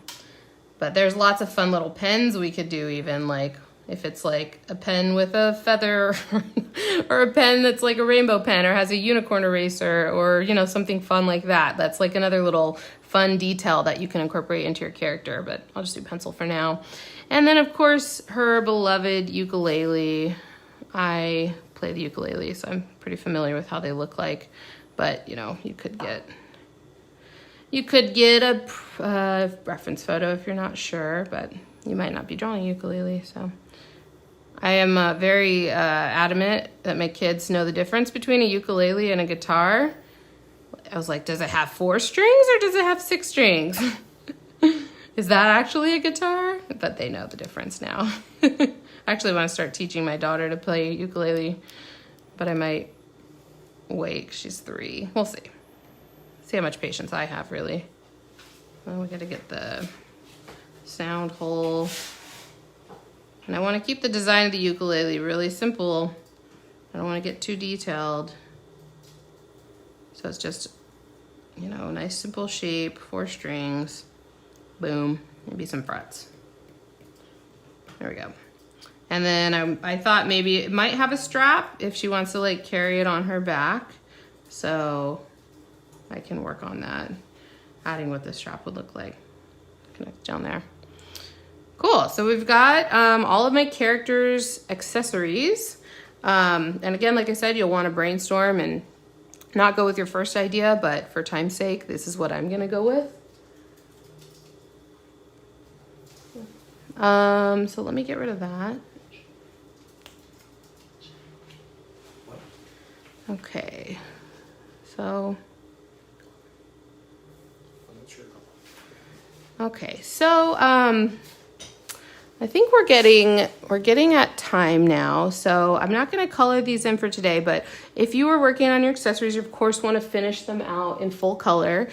But there's lots of fun little pens we could do, even like if it's like a pen with a feather or a pen that's like a rainbow pen or has a unicorn eraser, or, you know, something fun like that. That's like another little fun detail that you can incorporate into your character, but I'll just do pencil for now. And then of course, her beloved ukulele. I play the ukulele, so I'm pretty familiar with how they look like. But, you know, you could get a reference photo if you're not sure, but you might not be drawing a ukulele. So I am very adamant that my kids know the difference between a ukulele and a guitar. I was like, does it have 4 strings or does it have 6 strings? Is that actually a guitar? But they know the difference now. I actually want to start teaching my daughter to play ukulele, but I might wait. She's 3. We'll see. See how much patience I have, really. Well, we got to get the sound hole. And I want to keep the design of the ukulele really simple. I don't want to get too detailed. So it's just, you know, a nice simple shape, 4 strings, boom, maybe some frets. There we go. And then I thought maybe it might have a strap if she wants to like carry it on her back. So I can work on that, adding what the strap would look like. Connect down there. Cool, so we've got all of my characters' accessories. And again, like I said, you'll want to brainstorm and not go with your first idea, but for time's sake, this is what I'm gonna go with. So let me get rid of that. Okay, so. Okay, so I think we're getting at time now, so I'm not going to color these in for today, but if you are working on your accessories, you of course want to finish them out in full color,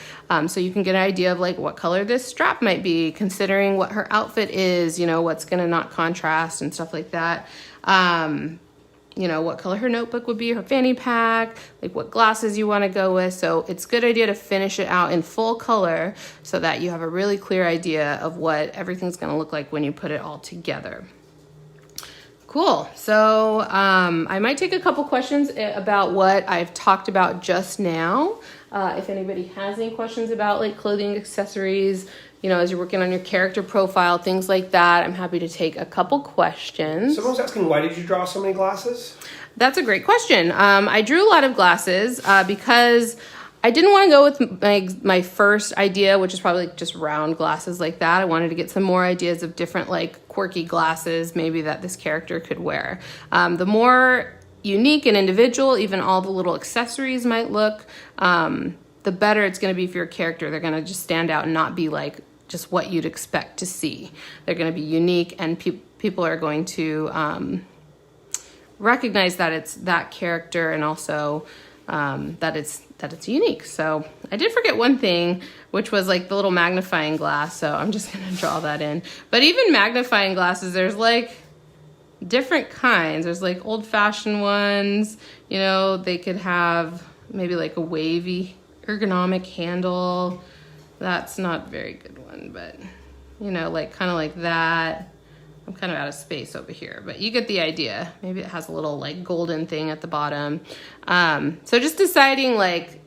so you can get an idea of like what color this strap might be, considering what her outfit is, you know, what's going to not contrast and stuff like that. You know, what color her notebook would be, her fanny pack, like what glasses you want to go with. So it's a good idea to finish it out in full color so that you have a really clear idea of what everything's going to look like when you put it all together. Cool. So I might take a couple questions about what I've talked about just now. If anybody has any questions about like clothing, accessories, you know, as you're working on your character profile, things like that, I'm happy to take a couple questions. Someone's asking, why did you draw so many glasses? That's a great question. I drew a lot of glasses because I didn't want to go with my first idea, which is probably just round glasses like that. I wanted to get some more ideas of different like quirky glasses maybe that this character could wear. The more unique and individual, even all the little accessories might look, the better it's going to be for your character. They're going to just stand out and not be like just what you'd expect to see. They're going to be unique, and people are going to recognize that it's that character, and also that it's unique. So I did forget one thing, which was like the little magnifying glass. So I'm just going to draw that in. But even magnifying glasses, there's like different kinds. There's like old-fashioned ones. You know, they could have maybe like a wavy ergonomic handle. That's not a very good one, but you know, like kind of like that. I'm kind of out of space over here, but you get the idea. Maybe it has a little like golden thing at the bottom. So just deciding, like,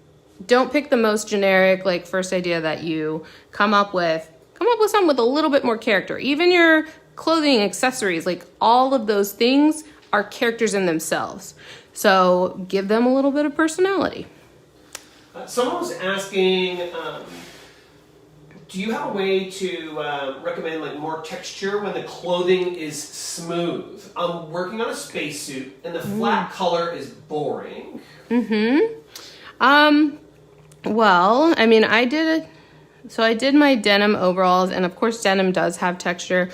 don't pick the most generic, like first idea that you come up with something with a little bit more character. Even your clothing, accessories, like all of those things are characters in themselves. So give them a little bit of personality. Someone was asking, do you have a way to recommend like more texture when the clothing is smooth? I'm working on a spacesuit and the flat color is boring. Well, I mean, I did my denim overalls, and of course denim does have texture.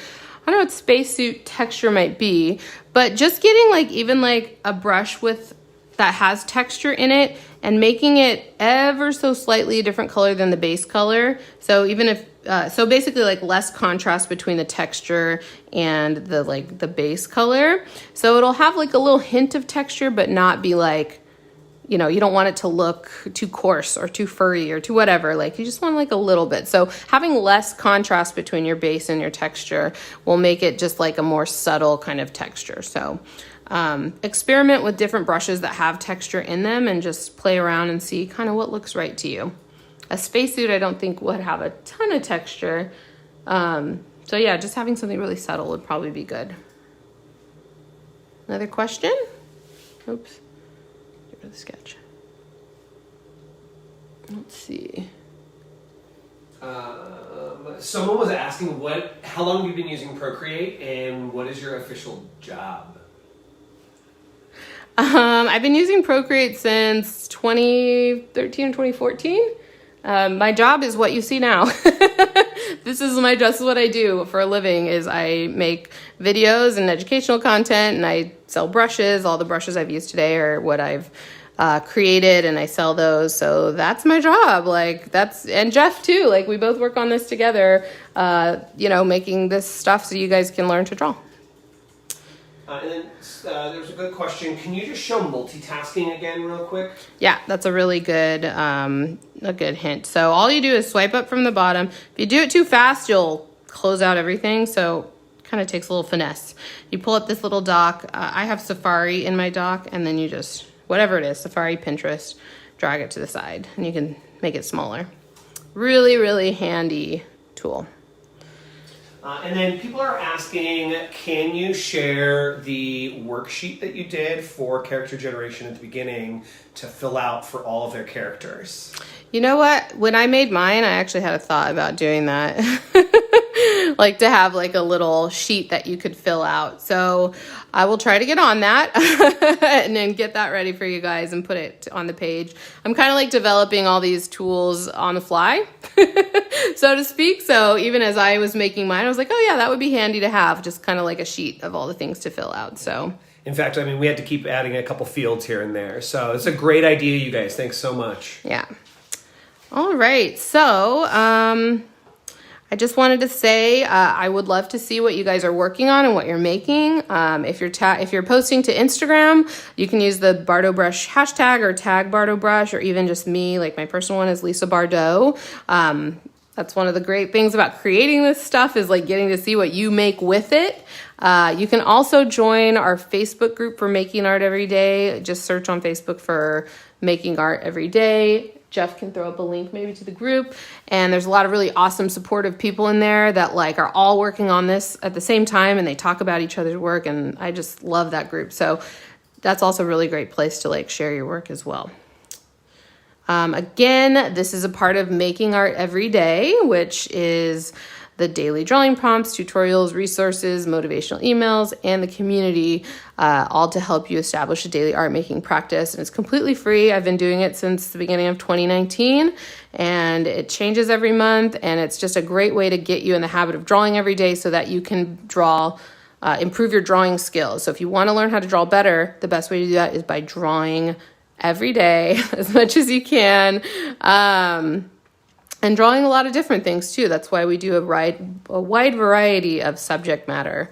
I don't know what spacesuit texture might be, but just getting like even like a brush with that has texture in it and making it ever so slightly a different color than the base color. So even if so basically like less contrast between the texture and the base color. So it'll have like a little hint of texture, but not be like, you don't want it to look too coarse or too furry or too whatever. Like you just want like a little bit. So having less contrast between your base and your texture will make it just like a more subtle kind of texture. So experiment with different brushes that have texture in them and just play around and see kind of what looks right to you. A spacesuit I don't think would have a ton of texture. So yeah, just having something really subtle would probably be good. Another question? Oops. Get rid of the sketch. Let's see. Someone was asking how long have you been using Procreate and what is your official job? I've been using Procreate since 2013 or 2014. My job is what you see now. This is what I do for a living is I make videos and educational content and I sell brushes. All the brushes I've used today are what I've created and I sell those. So that's my job. And Jeff too, we both work on this together, making this stuff so you guys can learn to draw. And then there's a good question. Can you just show multitasking again real quick? Yeah, that's a really good hint. So all you do is swipe up from the bottom. If you do it too fast, you'll close out everything. So it kind of takes a little finesse. You pull up this little dock. I have Safari in my dock, and then you just, whatever it is, Safari, Pinterest, drag it to the side, and you can make it smaller. Really, really handy tool. And then people are asking, can you share the worksheet that you did for character generation at the beginning to fill out for all of their characters? You know what? When I made mine, I actually had a thought about doing that. To have a little sheet that you could fill out. So I will try to get on that and then get that ready for you guys and put it on the page. I'm kind of developing all these tools on the fly, so to speak. So even as I was making mine, I was like, oh yeah, that would be handy to have, just kind of like a sheet of all the things to fill out. So in fact, we had to keep adding a couple fields here and there. So it's a great idea, you guys. Thanks so much. Yeah. All right. So, I just wanted to say I would love to see what you guys are working on and what you're making. If you're posting to Instagram, you can use the Bardot Brush hashtag or tag Bardot Brush, or even just me. My personal one is Lisa Bardot. That's one of the great things about creating this stuff is getting to see what you make with it. You can also join our Facebook group for Making Art Every Day. Just search on Facebook for Making Art Every Day. Jeff can throw up a link maybe to the group, and there's a lot of really awesome supportive people in there that are all working on this at the same time, and they talk about each other's work, and I just love that group. So that's also a really great place to share your work as well. Again, this is a part of Making Art Every Day, which is the daily drawing prompts, tutorials, resources, motivational emails, and the community, all to help you establish a daily art making practice. And it's completely free. I've been doing it since the beginning of 2019, and it changes every month. And it's just a great way to get you in the habit of drawing every day so that you can draw, improve your drawing skills. So if you want to learn how to draw better, the best way to do that is by drawing every day as much as you can. And drawing a lot of different things too. That's why we do a wide variety of subject matter,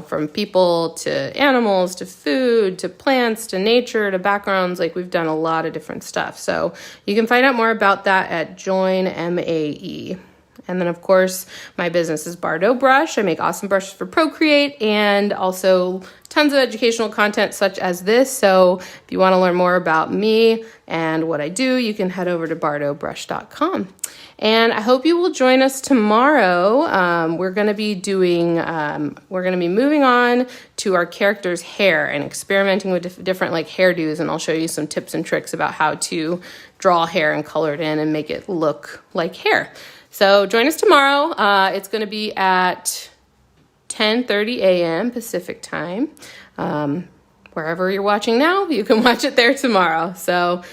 from people to animals to food to plants to nature to backgrounds. We've done a lot of different stuff. So you can find out more about that at Join MAE. And then, of course, my business is Bardot Brush. I make awesome brushes for Procreate and also tons of educational content such as this. So if you want to learn more about me and what I do, you can head over to bardotbrush.com. And I hope you will join us tomorrow. We're going to be moving on to our character's hair and experimenting with different hairdos. And I'll show you some tips and tricks about how to draw hair and color it in and make it look like hair. So join us tomorrow. It's going to be at 10:30 a.m. Pacific time. Wherever you're watching now, you can watch it there tomorrow. So